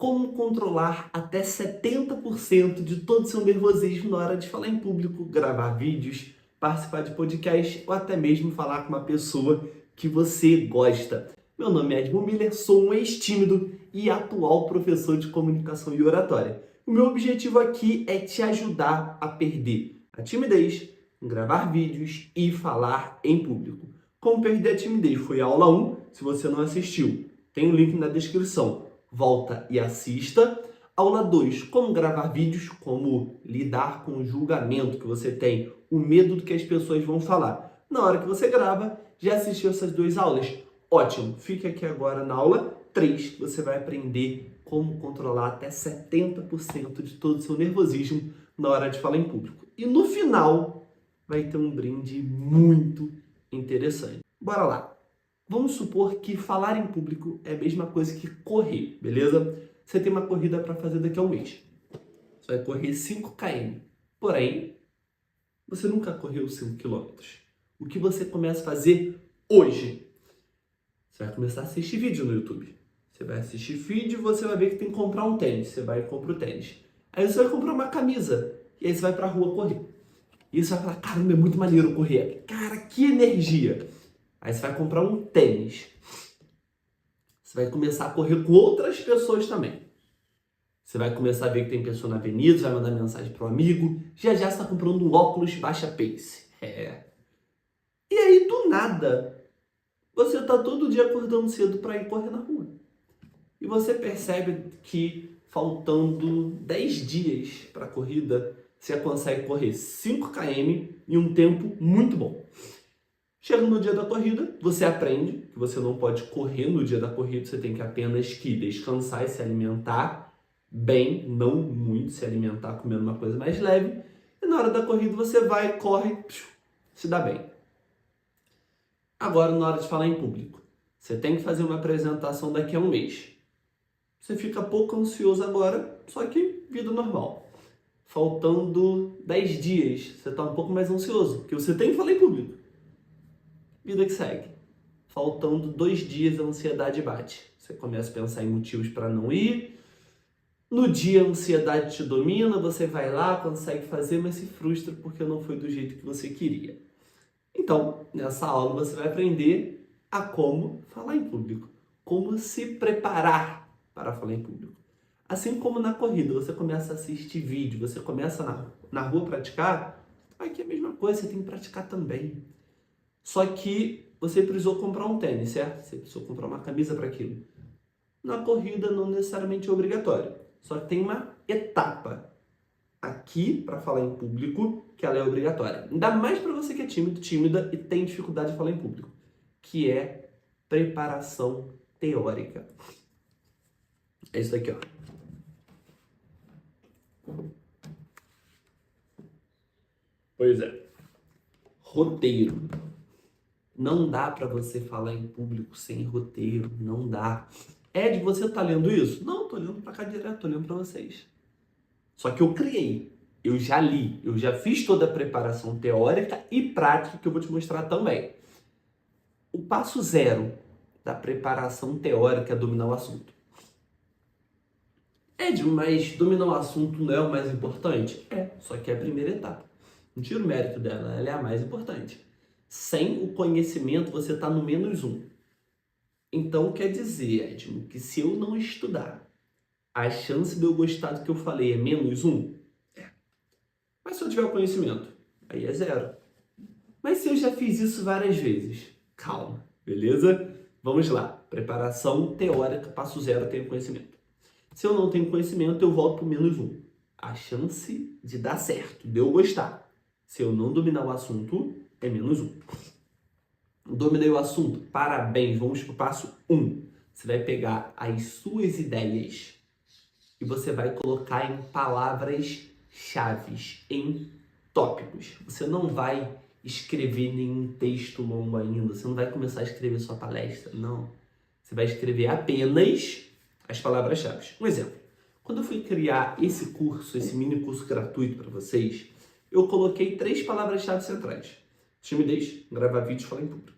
como controlar até 70% de todo o seu nervosismo na hora de falar em público, gravar vídeos, participar de podcast ou até mesmo falar com uma pessoa que você gosta. Meu nome é Edmund Miller, sou um ex-tímido e atual professor de comunicação e oratória. O meu objetivo aqui é te ajudar a perder a timidez, gravar vídeos e falar em público. Como perder a timidez foi a aula 1, se você não assistiu, tem o link na descrição. Volta e assista. Aula 2, como gravar vídeos, como lidar com o julgamento que você tem, o medo do que as pessoas vão falar. Na hora que você grava, já assistiu essas 2 aulas? Ótimo! Fique aqui agora na aula 3, que você vai aprender como controlar até 70% de todo o seu nervosismo na hora de falar em público. E no final, vai ter um brinde muito interessante. Bora lá! Vamos supor que falar em público é a mesma coisa que correr, beleza? Você tem uma corrida para fazer daqui a um mês. Você vai correr 5 km. Porém, você nunca correu 5 km. O que você começa a fazer hoje? Você vai começar a assistir vídeo no YouTube. Você vai assistir vídeo e você vai ver que tem que comprar um tênis. Você vai e compra o tênis. Aí você vai comprar uma camisa. E aí você vai pra rua correr. E você vai falar, caramba, é muito maneiro correr. Cara, que energia! Aí você vai comprar um tênis. Você vai começar a correr com outras pessoas também. Você vai começar a ver que tem pessoa na avenida, você vai mandar mensagem para um amigo. Já você está comprando um óculos baixa pace. E aí, do nada, você está todo dia acordando cedo para ir correr na rua. E você percebe que, faltando 10 dias para a corrida, você consegue correr 5 km em um tempo muito bom. Chega no dia da corrida, você aprende que você não pode correr no dia da corrida, você tem que apenas descansar e se alimentar bem, não muito, se alimentar comendo uma coisa mais leve. E na hora da corrida você vai, corre, se dá bem. Agora, na hora de falar em público, você tem que fazer uma apresentação daqui a um mês. Você fica pouco ansioso agora, só que vida normal. Faltando 10 dias, você está um pouco mais ansioso, porque você tem que falar em público. Vida que segue. Faltando 2 dias, a ansiedade bate. Você começa a pensar em motivos para não ir. No dia, a ansiedade te domina, você vai lá, consegue fazer, mas se frustra porque não foi do jeito que você queria. Então, nessa aula, você vai aprender a como falar em público. Como se preparar para falar em público. Assim como na corrida, você começa a assistir vídeo, você começa na rua a praticar, aqui é a mesma coisa, você tem que praticar também. Só que você precisou comprar um tênis, certo? Você precisou comprar uma camisa para aquilo. Na corrida não necessariamente é obrigatório. Só que tem uma etapa aqui para falar em público que ela é obrigatória. Ainda mais para você que é tímido, tímida e tem dificuldade de falar em público. Que é preparação teórica. É isso aqui, ó. Pois é. Roteiro. Não dá para você falar em público sem roteiro, não dá. Ed, você tá lendo isso? Não, tô lendo pra cá direto, tô lendo pra vocês. Só que eu criei, eu já li, eu já fiz toda a preparação teórica e prática que eu vou te mostrar também. O passo 0 da preparação teórica é dominar o assunto. Ed, mas dominar o assunto não é o mais importante? É, só que é a primeira etapa. Não tira o mérito dela, ela é a mais importante. Sem o conhecimento, você está no -1. Então, quer dizer, Edmo, que se eu não estudar, a chance de eu gostar do que eu falei é -1? É. Mas se eu tiver o conhecimento, aí é 0. Mas se eu já fiz isso várias vezes? Calma, beleza? Vamos lá. Preparação teórica, passo 0, eu tenho conhecimento. Se eu não tenho conhecimento, eu volto para o -1. A chance de dar certo, de eu gostar, se eu não dominar o assunto, é -1. Dominei o assunto? Parabéns, vamos para o passo 1. Você vai pegar as suas ideias e você vai colocar em palavras-chave, em tópicos. Você não vai escrever nenhum texto longo ainda, você não vai começar a escrever sua palestra, não. Você vai escrever apenas as palavras-chave. Um exemplo, quando eu fui criar esse curso, esse mini curso gratuito para vocês, eu coloquei 3 palavras-chave centrais. Timidez, gravar vídeos, falar em público.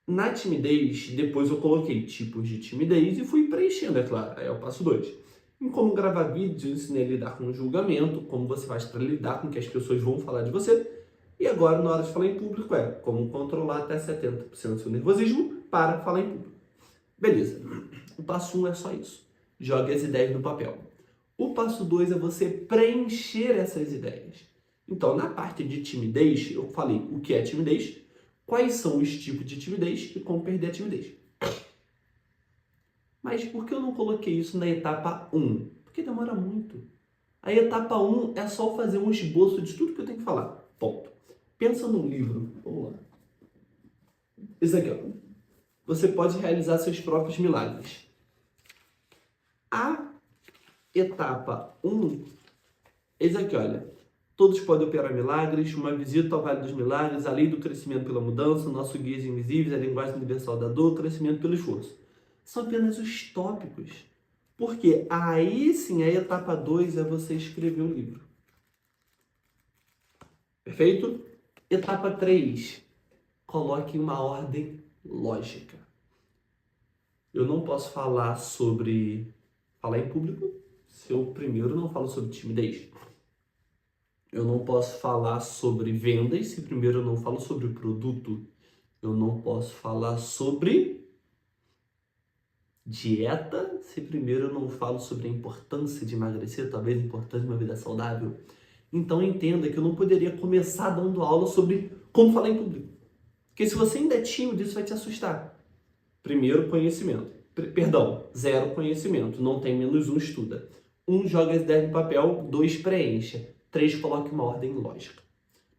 Na timidez, depois eu coloquei tipos de timidez e fui preenchendo, é claro. Aí é o passo 2. Em como gravar vídeos, eu ensinei a lidar com o julgamento, como você faz para lidar com o que as pessoas vão falar de você. E agora, na hora de falar em público, é como controlar até 70% do seu nervosismo para falar em público. Beleza. O passo 1 é só isso. Jogue as ideias no papel. O passo 2 é você preencher essas ideias. Então, na parte de timidez, eu falei o que é timidez, quais são os tipos de timidez e como perder a timidez. Mas por que eu não coloquei isso na etapa 1? Porque demora muito. A etapa 1 é só fazer um esboço de tudo que eu tenho que falar. Ponto. Pensa num livro. Vamos lá. Isso aqui, ó. Você pode realizar seus próprios milagres. A etapa 1, esse aqui, olha. Todos podem operar milagres, uma visita ao Vale dos Milagres, a lei do crescimento pela mudança, nosso guias invisíveis, a linguagem universal da dor, crescimento pelo esforço. São apenas os tópicos. Porque aí sim, a etapa 2 é você escrever um livro. Perfeito? Etapa 3, coloque uma ordem lógica. Eu não posso falar em público se eu primeiro não falo sobre timidez. Eu não posso falar sobre vendas se primeiro eu não falo sobre o produto. Eu não posso falar sobre dieta se primeiro eu não falo sobre a importância de emagrecer, talvez a importância de uma vida saudável. Então entenda que eu não poderia começar dando aula sobre como falar em público. Porque se você ainda é tímido, isso vai te assustar. Primeiro, conhecimento. Zero conhecimento. Não tem -1, estuda. 1, joga as ideias no papel. 2, preencha. 3, coloque uma ordem lógica.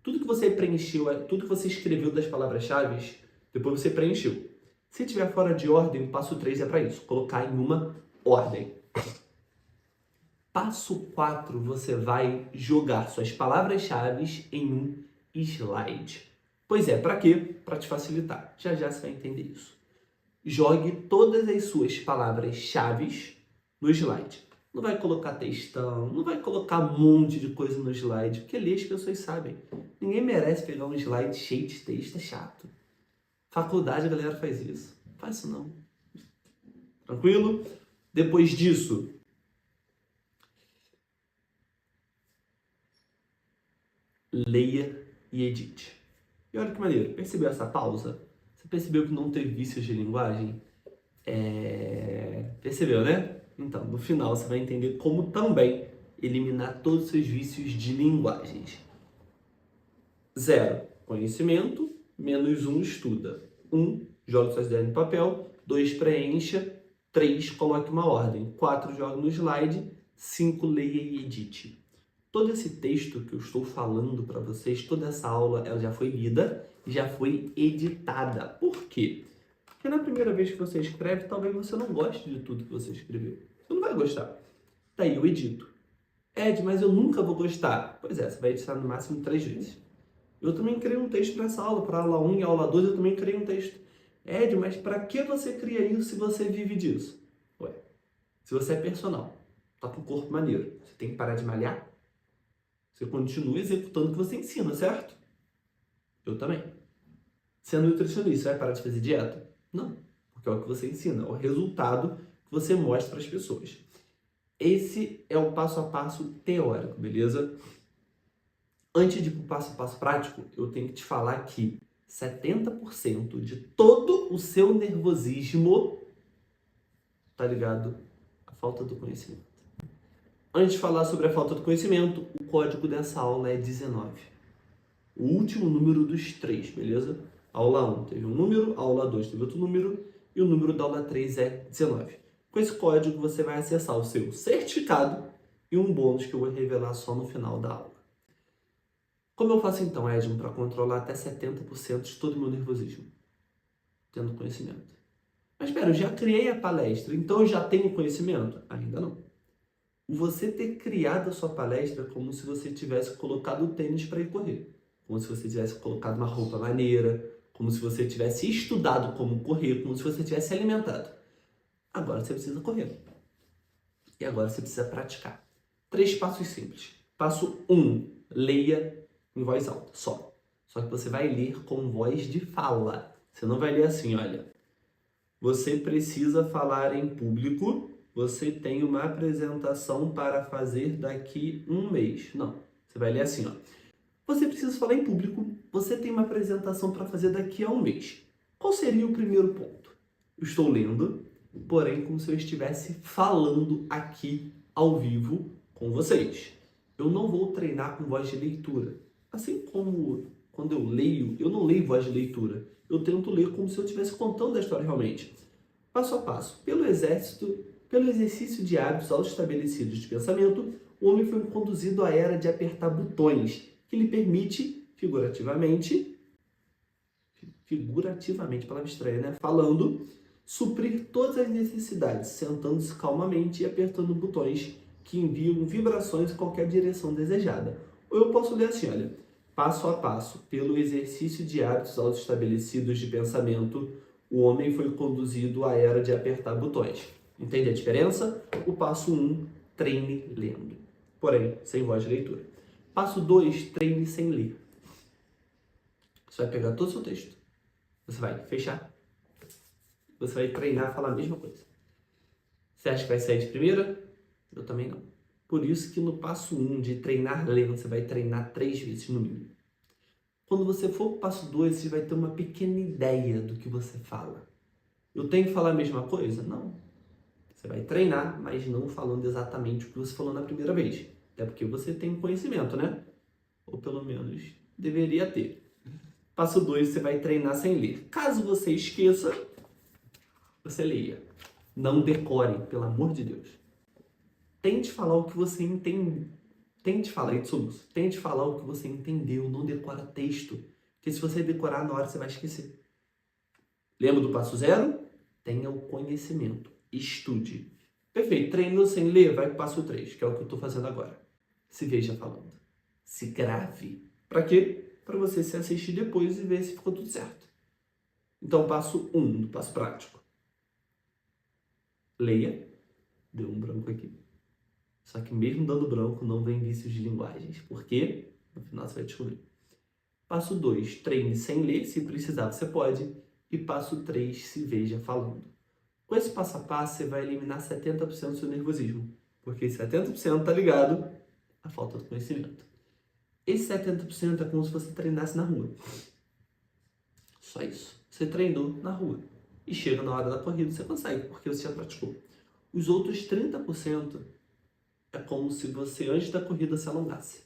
Tudo que você preencheu, tudo que você escreveu das palavras-chave, depois você preencheu. Se tiver fora de ordem, o passo 3 é para isso. Colocar em uma ordem. Passo 4, você vai jogar suas palavras-chave em um slide. Pois é, para quê? Para te facilitar. Já já você vai entender isso. Jogue todas as suas palavras-chave no slide. Não vai colocar textão, não vai colocar um monte de coisa no slide, porque ali as pessoas sabem. Ninguém merece pegar um slide cheio de texto, é chato. Faculdade, a galera faz isso. Não faz isso não. Tranquilo? Depois disso, leia e edite. E olha que maneiro, percebeu essa pausa? Você percebeu que não teve vícios de linguagem? Percebeu, né? Então, no final você vai entender como também eliminar todos os seus vícios de linguagens. 0, conhecimento. -1, estuda. 1, joga suas ideias no papel. 2, preencha. 3, coloque uma ordem. 4, joga no slide. 5, leia e edite. Todo esse texto que eu estou falando para vocês, toda essa aula, ela já foi lida e já foi editada. Por quê? Porque na primeira vez que você escreve, talvez você não goste de tudo que você escreveu. Você não vai gostar. Daí eu edito. Ed, mas eu nunca vou gostar. Pois é, você vai editar no máximo 3 vezes. Eu também criei um texto para essa aula, para a aula 1 e a aula 2 eu também criei um texto. Ed, mas para que você cria isso se você vive disso? Ué, se você é personal, tá com o corpo maneiro, você tem que parar de malhar? Você continua executando o que você ensina, certo? Eu também. Sendo nutricionista, você vai parar de fazer dieta? Não, porque é o que você ensina, é o resultado que você mostra para as pessoas. Esse é o passo a passo teórico, beleza? Antes de ir para o passo a passo prático, eu tenho que te falar que 70% de todo o seu nervosismo tá ligado à falta do conhecimento. Antes de falar sobre a falta do conhecimento, o código dessa aula é 19. O último número dos 3, beleza? Aula 1 teve um número, aula 2 teve outro número e o número da aula 3 é 19. Com esse código você vai acessar o seu certificado e um bônus que eu vou revelar só no final da aula. Como eu faço então, Edson, para controlar até 70% de todo o meu nervosismo? Tendo conhecimento. Mas espera, eu já criei a palestra, então eu já tenho conhecimento? Ainda não. Você ter criado a sua palestra é como se você tivesse colocado o tênis para ir correr. Como se você tivesse colocado uma roupa maneira, como se você tivesse estudado como correr, como se você tivesse alimentado. Agora você precisa correr. E agora você precisa praticar. 3 passos simples. Passo 1, leia em voz alta, só. Só que você vai ler com voz de fala. Você não vai ler assim, olha, você precisa falar em público, você tem uma apresentação para fazer daqui um mês. Não, você vai ler assim, ó. Você precisa falar em público, você tem uma apresentação para fazer daqui a um mês. Qual seria o primeiro ponto? Eu estou lendo, porém como se eu estivesse falando aqui ao vivo com vocês. Eu não vou treinar com voz de leitura. Assim como quando eu leio, eu não leio voz de leitura. Eu tento ler como se eu estivesse contando a história realmente. Passo a passo. Pelo exercício de hábitos auto-estabelecidos de pensamento, o homem foi conduzido à era de apertar botões, que lhe permite, figurativamente, palavra estranha, né? Falando, suprir todas as necessidades, sentando-se calmamente e apertando botões que enviam vibrações em qualquer direção desejada. Ou eu posso ler assim, olha, passo a passo, pelo exercício de hábitos auto-estabelecidos de pensamento, o homem foi conduzido à era de apertar botões. Entende a diferença? O passo 1, treine lendo, porém sem voz de leitura. Passo 2, treine sem ler. Você vai pegar todo o seu texto, você vai fechar, você vai treinar a falar a mesma coisa. Você acha que vai sair de primeira? Eu também não. Por isso que no passo 1 de treinar lendo, você vai treinar 3 vezes no mínimo. Quando você for para o passo 2, você vai ter uma pequena ideia do que você fala. Eu tenho que falar a mesma coisa? Não. Você vai treinar, mas não falando exatamente o que você falou na primeira vez. Até porque você tem conhecimento, né? Ou pelo menos deveria ter. Passo 2, você vai treinar sem ler. Caso você esqueça, você leia. Não decore, pelo amor de Deus. Tente falar o que você entende. Tente falar isso. Tente falar o que você entendeu. Não decora texto. Porque se você decorar na hora, você vai esquecer. Lembra do passo 0? Tenha o conhecimento. Estude. Perfeito. Treinou sem ler, vai para o passo 3, que é o que eu estou fazendo agora. Se veja falando. Se grave. Para quê? Para você se assistir depois e ver se ficou tudo certo. Então, passo 1, do passo prático. Leia. Deu um branco aqui. Só que mesmo dando branco, não vem vícios de linguagens. Por quê? No final você vai descobrir. Passo 2, treine sem ler. Se precisar, você pode. E passo 3, se veja falando. Com esse passo a passo, você vai eliminar 70% do seu nervosismo. Porque 70% está ligado à falta de conhecimento. Esse 70% é como se você treinasse na rua. Só isso. Você treinou na rua. E chega na hora da corrida, você consegue, porque você já praticou. Os outros 30% é como se você, antes da corrida, se alongasse.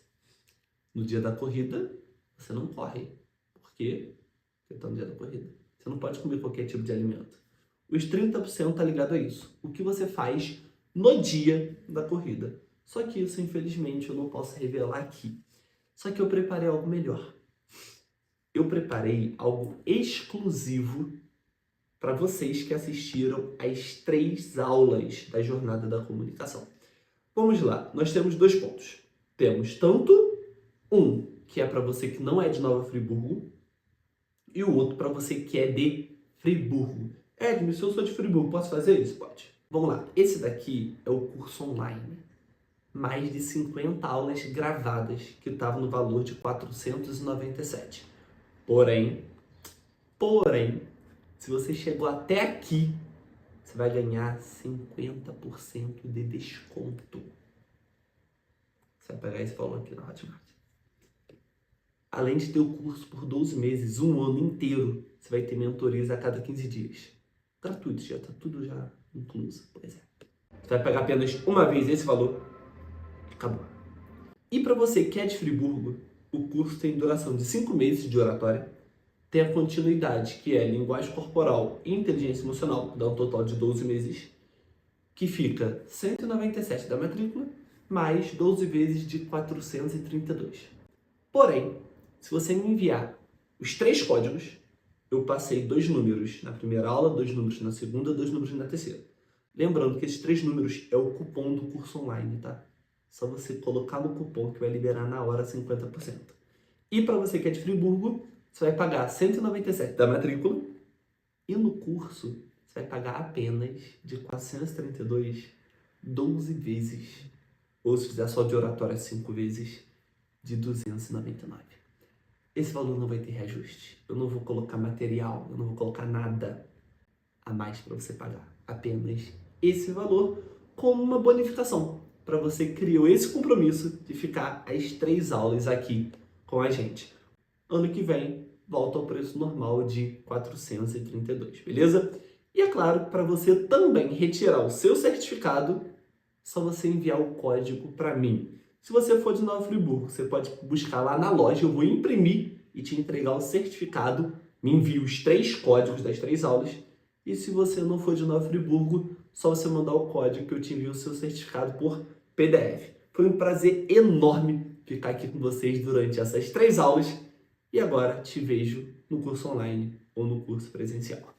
No dia da corrida, você não corre. Por quê? Porque está no dia da corrida. Você não pode comer qualquer tipo de alimento. Os 30% está ligado a isso. O que você faz no dia da corrida. Só que isso, infelizmente, eu não posso revelar aqui. Só que eu preparei algo melhor. Eu preparei algo exclusivo para vocês que assistiram às 3 aulas da Jornada da Comunicação. Vamos lá, nós temos 2 pontos. Temos tanto um que é para você que não é de Nova Friburgo e o outro para você que é de Friburgo. Edmil, se eu sou de Friburgo, posso fazer isso? Pode. Vamos lá, esse daqui é o curso online. Mais de 50 aulas gravadas que estavam no valor de R$ 497. Porém, se você chegou até aqui, você vai ganhar 50% de desconto. Você vai pegar esse valor aqui na Hotmart. Além de ter o curso por 12 meses, um ano inteiro, você vai ter mentorias a cada 15 dias. Gratuito, já tá tudo já incluso. Pois é. Você vai pagar apenas uma vez esse valor. Acabou. E para você que é de Friburgo, o curso tem duração de 5 meses de oratória. Tem a continuidade, que é linguagem corporal e inteligência emocional, que dá um total de 12 meses, que fica 197 da matrícula, mais 12 vezes de 432. Porém, se você me enviar os 3 códigos, eu passei 2 números na primeira aula, 2 números na segunda, 2 números na terceira. Lembrando que esses 3 números é o cupom do curso online, tá? Só você colocar no cupom que vai liberar na hora 50%. E para você que é de Friburgo, você vai pagar 197 da matrícula e no curso você vai pagar apenas de 432, 12 vezes. Ou se fizer só de oratória 5 vezes, de 299. esse valor não vai ter reajuste. Eu não vou colocar material, eu não vou colocar nada a mais para você pagar. Apenas esse valor como uma bonificação para você criou esse compromisso de ficar as 3 aulas aqui com a gente. Ano que vem, volta ao preço normal de 432, beleza? E é claro, para você também retirar o seu certificado, é só você enviar o código para mim. Se você for de Nova Friburgo, você pode buscar lá na loja, eu vou imprimir e te entregar o certificado. Me envia os 3 códigos das 3 aulas. E se você não for de Nova Friburgo, só você mandar o código que eu te envio o seu certificado por PDF. Foi um prazer enorme ficar aqui com vocês durante essas 3 aulas. E agora te vejo no curso online ou no curso presencial.